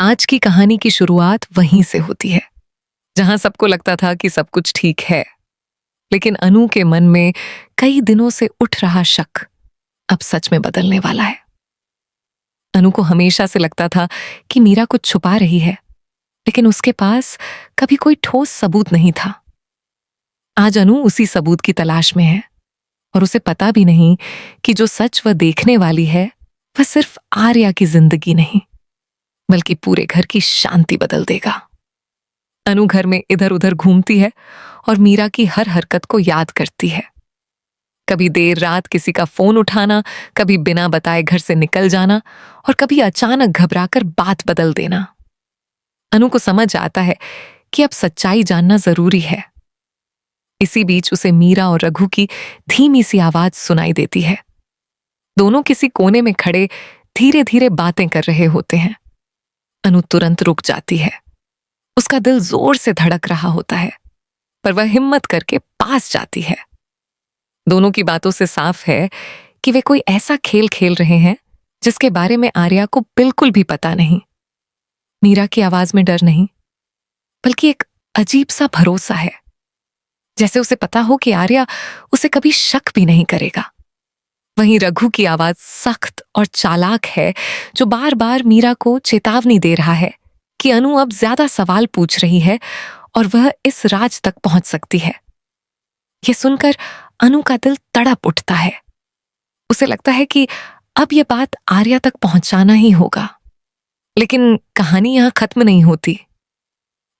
आज की कहानी की शुरुआत वहीं से होती है, जहां सबको लगता था कि सब कुछ ठीक है। लेकिन अनु के मन में कई दिनों से उठ रहा शक अब सच में बदलने वाला है। अनु को हमेशा से लगता था कि मीरा कुछ छुपा रही है, लेकिन उसके पास कभी कोई ठोस सबूत नहीं था। आज अनु उसी सबूत की तलाश में है और उसे पता भी नहीं कि जो सच वह देखने वाली है वह सिर्फ आर्या की जिंदगी नहीं बल्कि पूरे घर की शांति बदल देगा। अनु घर में इधर उधर घूमती है और मीरा की हर हरकत को याद करती है। कभी देर रात किसी का फोन उठाना, कभी बिना बताए घर से निकल जाना और कभी अचानक घबराकर बात बदल देना। अनु को समझ आता है कि अब सच्चाई जानना जरूरी है। इसी बीच उसे मीरा और रघु की धीमी सी आवाज सुनाई देती है। दोनों किसी कोने में खड़े धीरे धीरे बातें कर रहे होते हैं। अनु तुरंत रुक जाती है। उसका दिल जोर से धड़क रहा होता है, पर वह हिम्मत करके पास जाती है। दोनों की बातों से साफ है कि वे कोई ऐसा खेल खेल रहे हैं जिसके बारे में आर्या को बिल्कुल भी पता नहीं। मीरा की आवाज में डर नहीं, बल्कि एक अजीब सा भरोसा है, जैसे उसे पता हो कि आर्या उसे कभी शक भी नहीं करेगा। वहीं रघु की आवाज सख्त और चालाक है, जो बार बार मीरा को चेतावनी दे रहा है कि अनु अब ज्यादा सवाल पूछ रही है और वह इस राज तक पहुंच सकती है। यह सुनकर अनु का दिल तड़प उठता है। उसे लगता है कि अब यह बात आर्या तक पहुंचाना ही होगा। लेकिन कहानी यहां खत्म नहीं होती।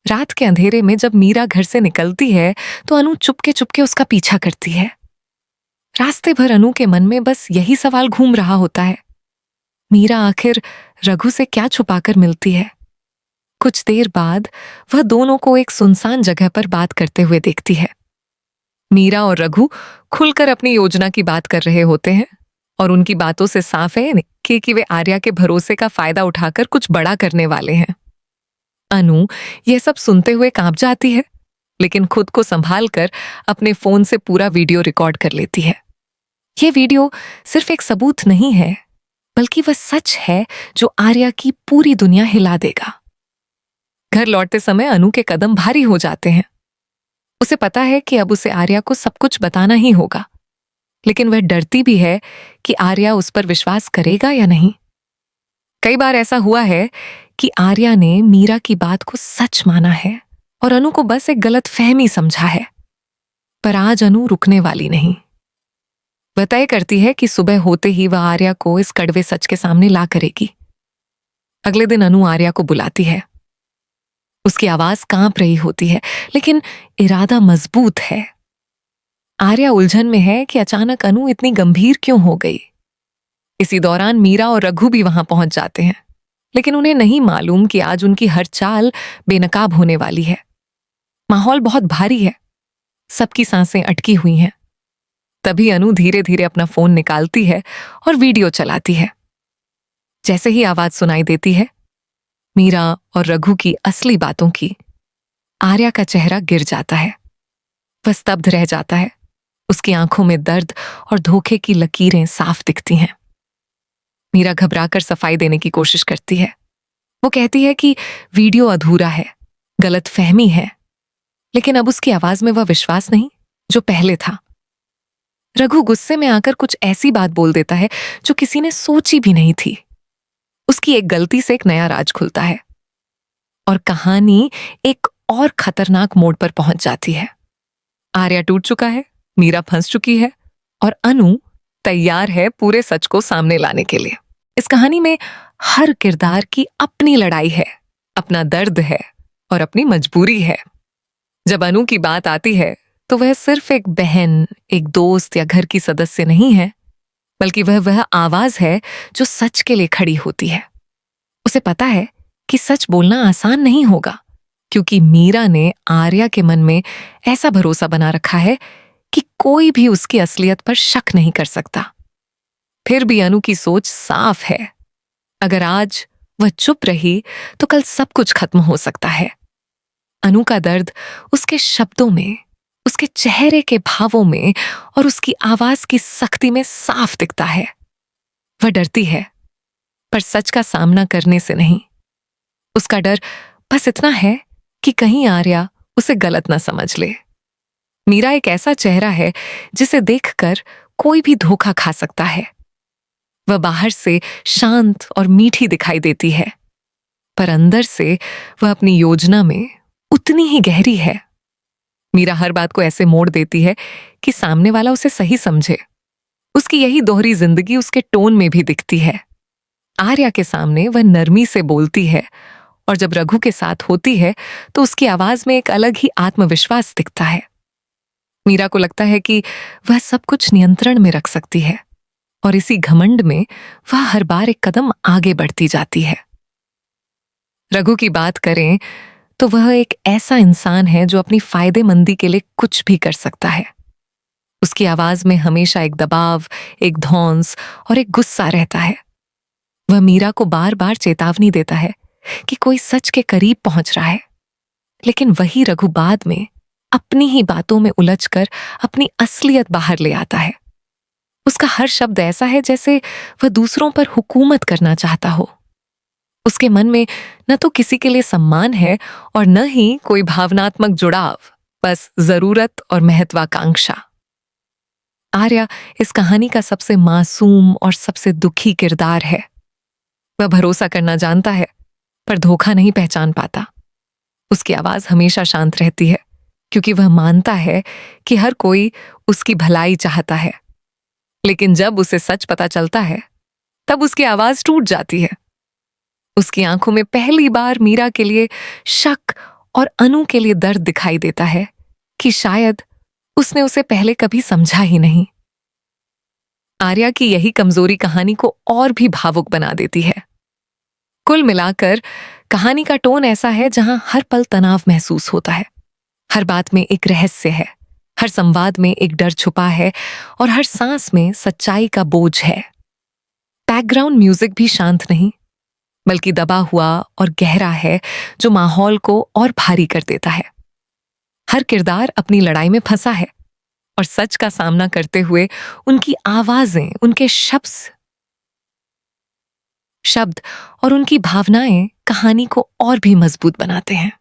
रात के अंधेरे में जब मीरा घर से निकलती है तो अनु चुपके चुपके उसका पीछा करती है। रास्ते भर अनु के मन में बस यही सवाल घूम रहा होता है, मीरा आखिर रघु से क्या छुपाकर मिलती है। कुछ देर बाद वह दोनों को एक सुनसान जगह पर बात करते हुए देखती है। मीरा और रघु खुलकर अपनी योजना की बात कर रहे होते हैं और उनकी बातों से साफ है कि वे आर्या के भरोसे का फायदा उठाकर कुछ बड़ा करने वाले हैं। अनु यह सब सुनते हुए कांप जाती है, लेकिन खुद को संभाल कर अपने फोन से पूरा वीडियो रिकॉर्ड कर लेती है। यह वीडियो सिर्फ एक सबूत नहीं है, बल्कि वह सच है जो आर्या की पूरी दुनिया हिला देगा। घर लौटते समय अनु के कदम भारी हो जाते हैं। उसे पता है कि अब उसे आर्या को सब कुछ बताना ही होगा, लेकिन वह डरती भी है कि आर्या उस पर विश्वास करेगा या नहीं। कई बार ऐसा हुआ है कि आर्या ने मीरा की बात को सच माना है और अनु को बस एक गलत फहमी समझा है। पर आज अनु रुकने वाली नहीं। वह तय करती है कि सुबह होते ही वह आर्या को इस कड़वे सच के सामने ला करेगी। अगले दिन अनु आर्या को बुलाती है। उसकी आवाज कांप रही होती है, लेकिन इरादा मजबूत है। आर्या उलझन में है कि अचानक अनु इतनी गंभीर क्यों हो गई। इसी दौरान मीरा और रघु भी वहां पहुंच जाते हैं, लेकिन उन्हें नहीं मालूम कि आज उनकी हर चाल बेनकाब होने वाली है। माहौल बहुत भारी है, सबकी सांसें अटकी हुई हैं। तभी अनु धीरे धीरे अपना फोन निकालती है और वीडियो चलाती है। जैसे ही आवाज सुनाई देती है, मीरा और रघु की असली बातों की, आर्या का चेहरा गिर जाता है। वह स्तब्ध रह जाता है। उसकी आंखों में दर्द और धोखे की लकीरें साफ दिखती हैं। मीरा घबराकर सफाई देने की कोशिश करती है। वो कहती है कि वीडियो अधूरा है, गलत फहमी है, लेकिन अब उसकी आवाज में वह विश्वास नहीं जो पहले था। रघु गुस्से में आकर कुछ ऐसी बात बोल देता है जो किसी ने सोची भी नहीं थी। उसकी एक गलती से एक नया राज खुलता है और कहानी एक और खतरनाक मोड़ पर पहुंच जाती है। आर्या टूट चुका है, मीरा फंस चुकी है और अनु तैयार है पूरे सच को सामने लाने के लिए। इस कहानी में हर किरदार की अपनी लड़ाई है, अपना दर्द है और अपनी मजबूरी है। जब अनु की बात आती है तो वह सिर्फ एक बहन, एक दोस्त या घर की सदस्य नहीं है, बल्कि वह आवाज है जो सच के लिए खड़ी होती है। उसे पता है कि सच बोलना आसान नहीं होगा, क्योंकि मीरा ने आर्या के मन में ऐसा भरोसा बना रखा है कि कोई भी उसकी असलियत पर शक नहीं कर सकता। फिर भी अनु की सोच साफ है, अगर आज वह चुप रही तो कल सब कुछ खत्म हो सकता है। अनु का दर्द उसके शब्दों में, उसके चेहरे के भावों में और उसकी आवाज की सख्ती में साफ दिखता है। वह डरती है, पर सच का सामना करने से नहीं, उसका डर बस इतना है कि कहीं आर्या उसे गलत ना समझ ले। मीरा एक ऐसा चेहरा है जिसे देखकर कोई भी धोखा खा सकता है। वह बाहर से शांत और मीठी दिखाई देती है, पर अंदर से वह अपनी योजना में उतनी ही गहरी है। मीरा हर बात को ऐसे मोड़ देती है कि सामने वाला उसे सही समझे। उसकी यही दोहरी जिंदगी उसके टोन में भी दिखती है। आर्या के सामने वह नरमी से बोलती है, और जब रघु के साथ होती है तो उसकी आवाज में एक अलग ही आत्मविश्वास दिखता है। मीरा को लगता है कि वह सब कुछ नियंत्रण में रख सकती है, और इसी घमंड में वह हर बार एक कदम आगे बढ़ती जाती है। रघु की बात करें तो वह एक ऐसा इंसान है जो अपनी फायदेमंदी के लिए कुछ भी कर सकता है। उसकी आवाज में हमेशा एक दबाव, एक धौंस और एक गुस्सा रहता है। वह मीरा को बार बार चेतावनी देता है कि कोई सच के करीब पहुंच रहा है, लेकिन वही रघु बाद में अपनी ही बातों में उलझकर अपनी असलियत बाहर ले आता है। उसका हर शब्द ऐसा है जैसे वह दूसरों पर हुकूमत करना चाहता हो। उसके मन में न तो किसी के लिए सम्मान है और न ही कोई भावनात्मक जुड़ाव, बस जरूरत और महत्वाकांक्षा। आर्या इस कहानी का सबसे मासूम और सबसे दुखी किरदार है। वह भरोसा करना जानता है, पर धोखा नहीं पहचान पाता। उसकी आवाज हमेशा शांत रहती है, क्योंकि वह मानता है कि हर कोई उसकी भलाई चाहता है। लेकिन जब उसे सच पता चलता है, तब उसकी आवाज टूट जाती है। उसकी आंखों में पहली बार मीरा के लिए शक और अनु के लिए दर्द दिखाई देता है कि शायद उसने उसे पहले कभी समझा ही नहीं। आर्या की यही कमजोरी कहानी को और भी भावुक बना देती है। कुल मिलाकर कहानी का टोन ऐसा है जहां हर पल तनाव महसूस होता है, हर बात में एक रहस्य है, हर संवाद में एक डर छुपा है और हर सांस में सच्चाई का बोझ है। बैकग्राउंड म्यूजिक भी शांत नहीं, बल्कि दबा हुआ और गहरा है, जो माहौल को और भारी कर देता है। हर किरदार अपनी लड़ाई में फंसा है, और सच का सामना करते हुए उनकी आवाजें, उनके शब्द और उनकी भावनाएं कहानी को और भी मजबूत बनाते हैं।